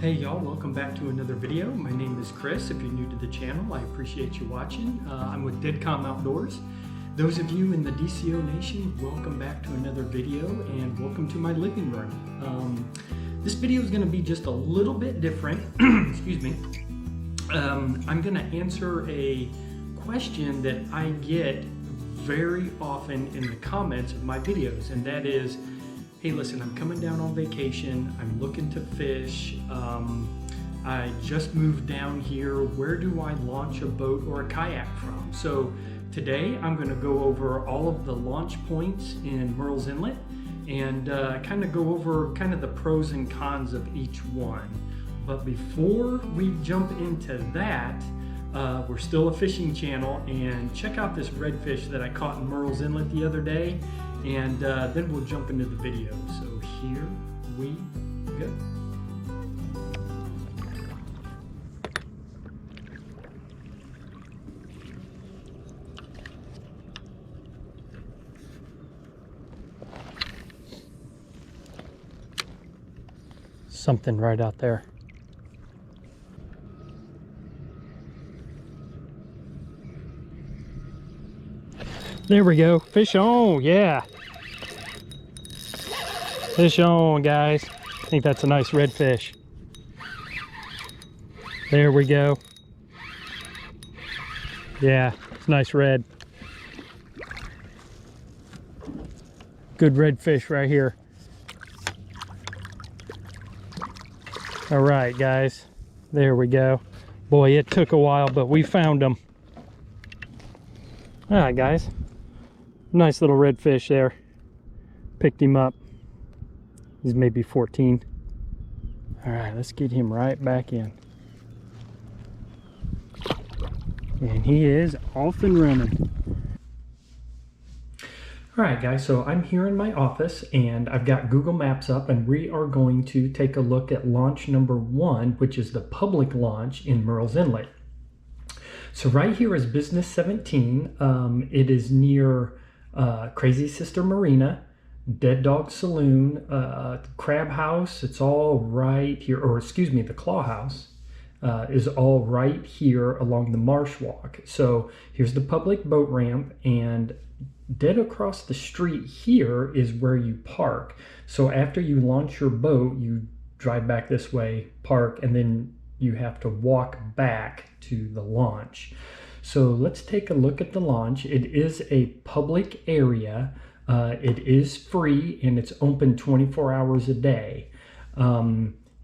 Hey y'all, welcome back to another video. My name is Chris. If you're new to the channel, I appreciate you watching. I'm with DECAL Outdoors. Those of you in the DCO Nation, welcome back to another video and welcome to my living room. This video is going to be just a little bit different. Excuse me. I'm going to answer a question that I get very often in the comments of my videos, and that is, hey, listen, I'm coming down on vacation, I'm looking to fish, I just moved down here, where do I launch a boat or a kayak from? So today I'm going to go over all of the launch points in Murrells Inlet and kind of go over kind of the pros and cons of each one. But before we jump into that, we're still a fishing channel, and check out this redfish that I caught in Murrells Inlet the other day. And then we'll jump into the video. So here we go. Something right out there. There we go. Fish on, yeah. Fish on, guys. I think that's a nice redfish. There we go. Yeah, it's nice red. Good redfish right here. All right, guys. There we go. Boy, it took a while, but we found them. All right, guys. Nice little redfish there. Picked him up. He's maybe 14. All right, let's get him right back in. And he is off and running. All right, guys, so I'm here in my office and I've got Google Maps up, and we are going to take a look at launch number 1, which is the public launch in Murrells Inlet. So right here is Business 17. It is near Crazy Sister Marina, Dead Dog Saloon, Crab House. It's all right here, or excuse me, the Claw House is all right here along the Marsh Walk. So here's the public boat ramp, and dead across the street here is where you park. So after you launch your boat, you drive back this way, park, and then you have to walk back to the launch. So let's take a look at the launch. It is a public area. It is free and it's open 24 hours a day.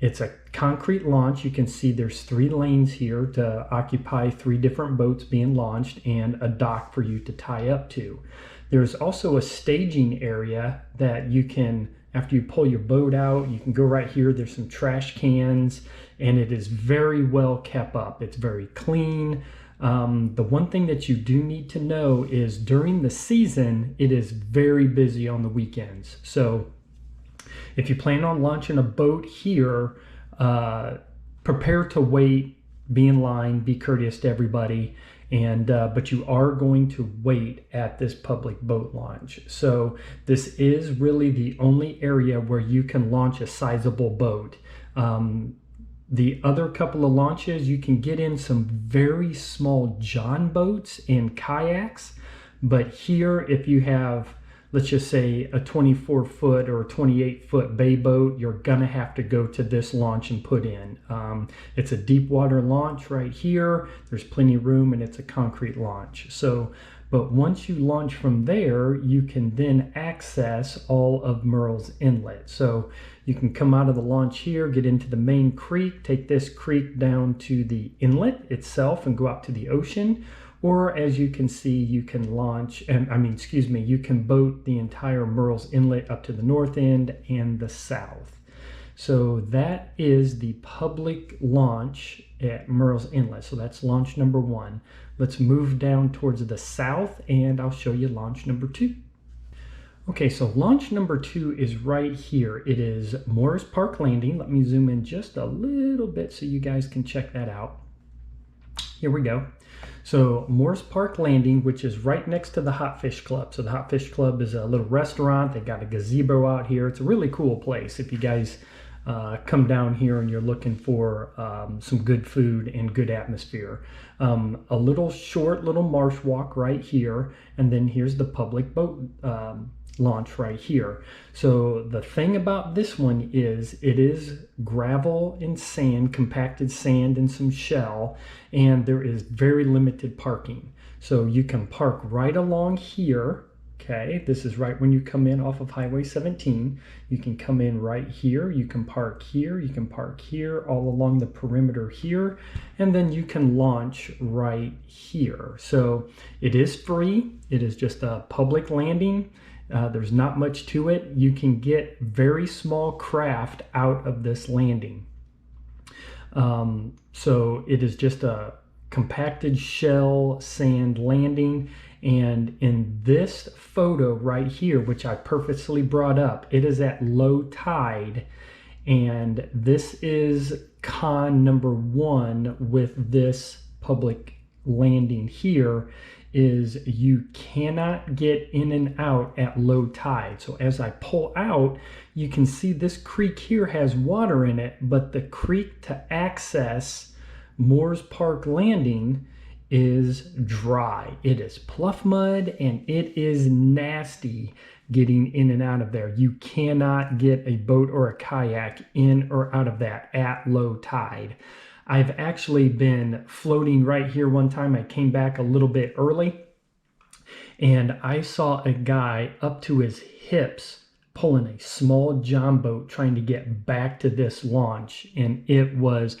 It's a concrete launch. You can see there's 3 lanes here to occupy 3 different boats being launched and a dock for you to tie up to. There's also a staging area that you can, after you pull your boat out, you can go right here. There's some trash cans, and it is very well kept up. It's very clean. The one thing that you do need to know is during the season, it is very busy on the weekends. So if you plan on launching a boat here, prepare to wait, be in line, be courteous to everybody. And but you are going to wait at this public boat launch. So this is really the only area where you can launch a sizable boat. The other couple of launches, you can get in some very small john boats and kayaks. But here, if you have, let's just say, a 24-foot or 28-foot bay boat, you're gonna have to go to this launch and put in. It's a deep water launch right here. There's plenty of room, and it's a concrete launch. So, but once you launch from there, you can then access all of Murrells Inlet. So you can come out of the launch here, get into the main creek, take this creek down to the inlet itself and go out to the ocean. Or as you can see, you can launch, you can boat the entire Murrells Inlet up to the north end and the south. So that is the public launch at Murrells Inlet. So that's launch number 1. Let's move down towards the south and I'll show you launch number 2. Okay, so launch number 2 is right here. It is Morris Park Landing. Let me zoom in just a little bit so you guys can check that out. Here we go. So Morris Park Landing, which is right next to the Hot Fish Club. So the Hot Fish Club is a little restaurant. They got a gazebo out here. It's a really cool place. If you guys come down here and you're looking for some good food and good atmosphere. A little short little marsh walk right here, and then here's the public boat launch right here. So the thing about this one is it is gravel and sand, compacted sand and some shell, and there is very limited parking. So you can park right along here. Okay, this is right when you come in off of Highway 17. You can come in right here, you can park here, you can park here, all along the perimeter here, and then you can launch right here. So it is free, it is just a public landing. There's not much to it. You can get very small craft out of this landing. So it is just a compacted shell sand landing. And in this photo right here, which I purposely brought up, it is at low tide. And this is con number one with this public landing here, is you cannot get in and out at low tide. So as I pull out, you can see this creek here has water in it, but the creek to access Moores Park Landing is dry. It is pluff mud and it is nasty getting in and out of there. You cannot get a boat or a kayak in or out of that at low tide. I've actually been floating right here one time. I came back a little bit early and I saw a guy up to his hips pulling a small john boat trying to get back to this launch, and it was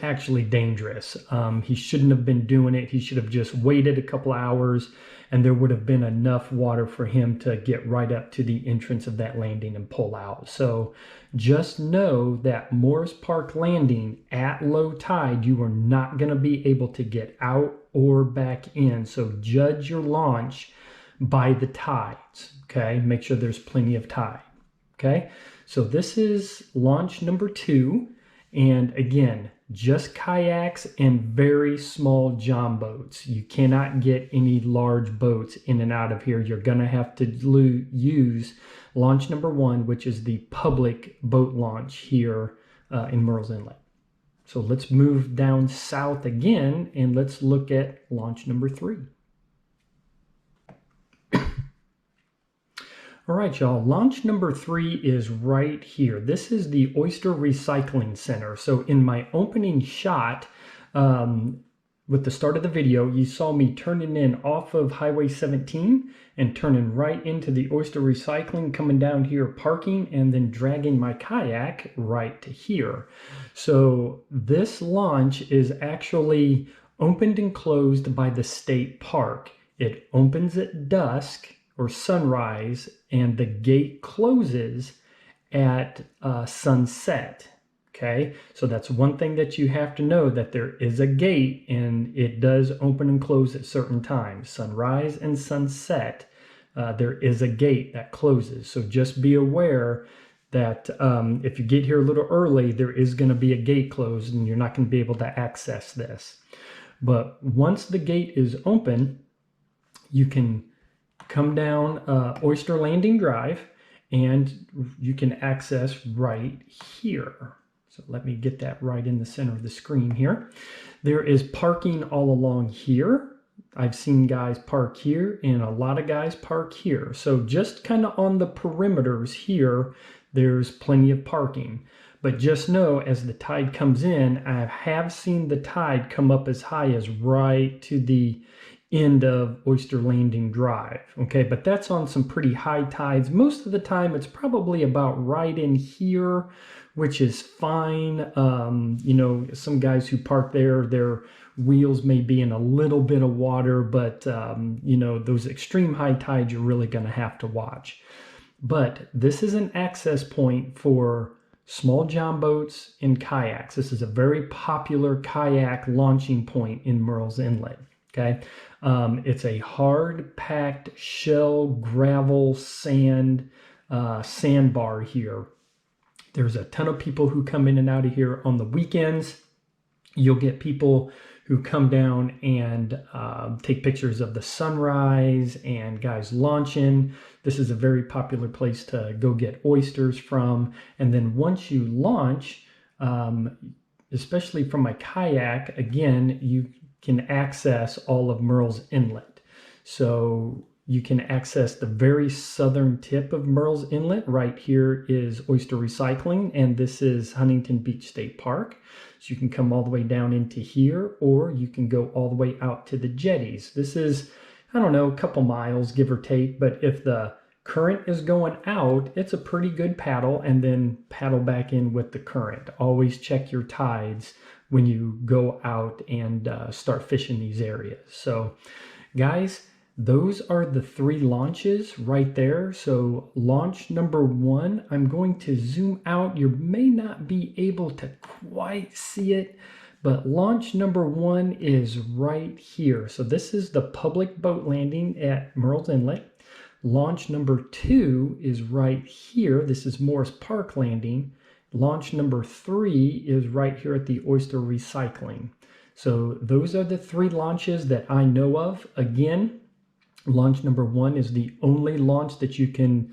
actually dangerous. He shouldn't have been doing it. He should have just waited a couple hours and there would have been enough water for him to get right up to the entrance of that landing and pull out. So just know that Moores Park Landing at low tide, you are not going to be able to get out or back in. So judge your launch by the tides, okay? Make sure there's plenty of tide, okay? So this is launch number 2. And again, just kayaks and very small john boats. You cannot get any large boats in and out of here. You're going to have to use launch number 1, which is the public boat launch here in Murrells Inlet. So let's move down south again and let's look at launch number 3. All right, y'all, launch number 3 is right here. This is the Oyster Recycling Center. So in my opening shot, with the start of the video, you saw me turning in off of Highway 17 and turning right into the Oyster Recycling, coming down here, parking, and then dragging my kayak right to here. So this launch is actually opened and closed by the state park. It opens at dusk or sunrise, and the gate closes at sunset. Okay, so that's one thing that you have to know, that there is a gate and it does open and close at certain times. Sunrise and sunset, there is a gate that closes. So just be aware that if you get here a little early, there is going to be a gate closed and you're not going to be able to access this. But once the gate is open, you can come down Oyster Landing Drive and you can access right here. So let me get that right in the center of the screen here. There is parking all along here. I've seen guys park here and a lot of guys park here. So just kind of on the perimeters here, there's plenty of parking. But just know, as the tide comes in, I have seen the tide come up as high as right to the end of Oyster Landing Drive. Okay, but that's on some pretty high tides. Most of the time, it's probably about right in here, which is fine. You know, some guys who park there, their wheels may be in a little bit of water, but you know, those extreme high tides, you're really going to have to watch. But this is an access point for small john boats and kayaks. This is a very popular kayak launching point in Murrells Inlet. Okay, it's a hard-packed shell, gravel, sand, sandbar here. There's a ton of people who come in and out of here on the weekends. You'll get people who come down and take pictures of the sunrise and guys launching. This is a very popular place to go get oysters from. And then once you launch, especially from my kayak, again, you can access all of Murrells Inlet. So you can access the very southern tip of Murrells Inlet. Right here is Oyster Recycling, and this is Huntington Beach State Park. So you can come all the way down into here, or you can go all the way out to the jetties. This is, I don't know, a couple miles, give or take, but if the current is going out, it's a pretty good paddle, and then paddle back in with the current. Always check your tides when you go out and start fishing these areas. So guys, those are the 3 launches right there. So launch number 1, I'm going to zoom out. You may not be able to quite see it, but launch number 1 is right here. So this is the public boat landing at Murrells Inlet. Launch number 2 is right here. This is Morris Park Landing. Launch number 3 is right here at the Oyster Recycling. So those are the 3 launches that I know of. Again, launch number 1 is the only launch that you can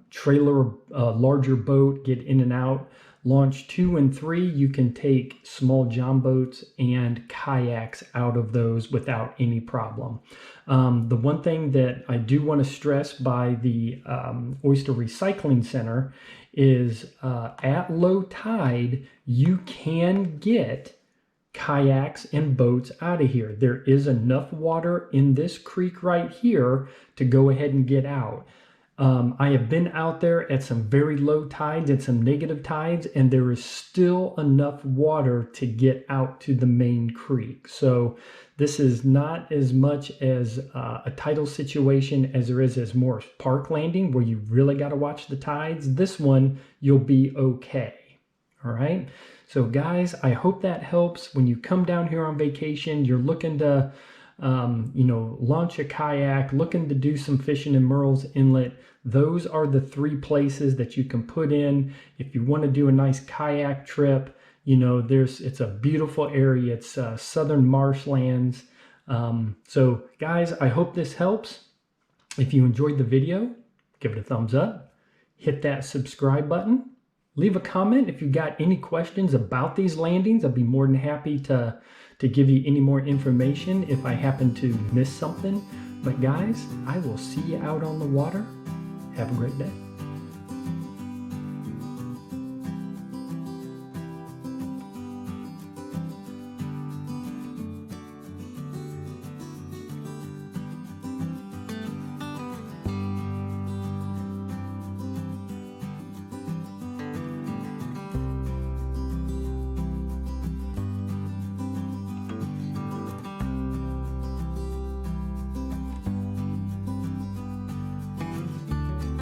trailer a larger boat, get in and out. Launch 2 and 3, you can take small john boats and kayaks out of those without any problem. The one thing that I do want to stress by the Oyster Recycling Center is at low tide, you can get kayaks and boats out of here. There is enough water in this creek right here to go ahead and get out. I have been out there at some very low tides and some negative tides, and there is still enough water to get out to the main creek. So this is not as much as a tidal situation as there is as Morris Park Landing, where you really got to watch the tides. This one, you'll be okay. All right. So guys, I hope that helps. When you come down here on vacation, you're looking to, launch a kayak, looking to do some fishing in Murrells Inlet. Those are the 3 places that you can put in. If you want to do a nice kayak trip, it's a beautiful area. It's southern marshlands. So guys, I hope this helps. If you enjoyed the video, give it a thumbs up, hit that subscribe button. Leave a comment if you've got any questions about these landings. I'd be more than happy to give you any more information if I happen to miss something. But guys, I will see you out on the water. Have a great day.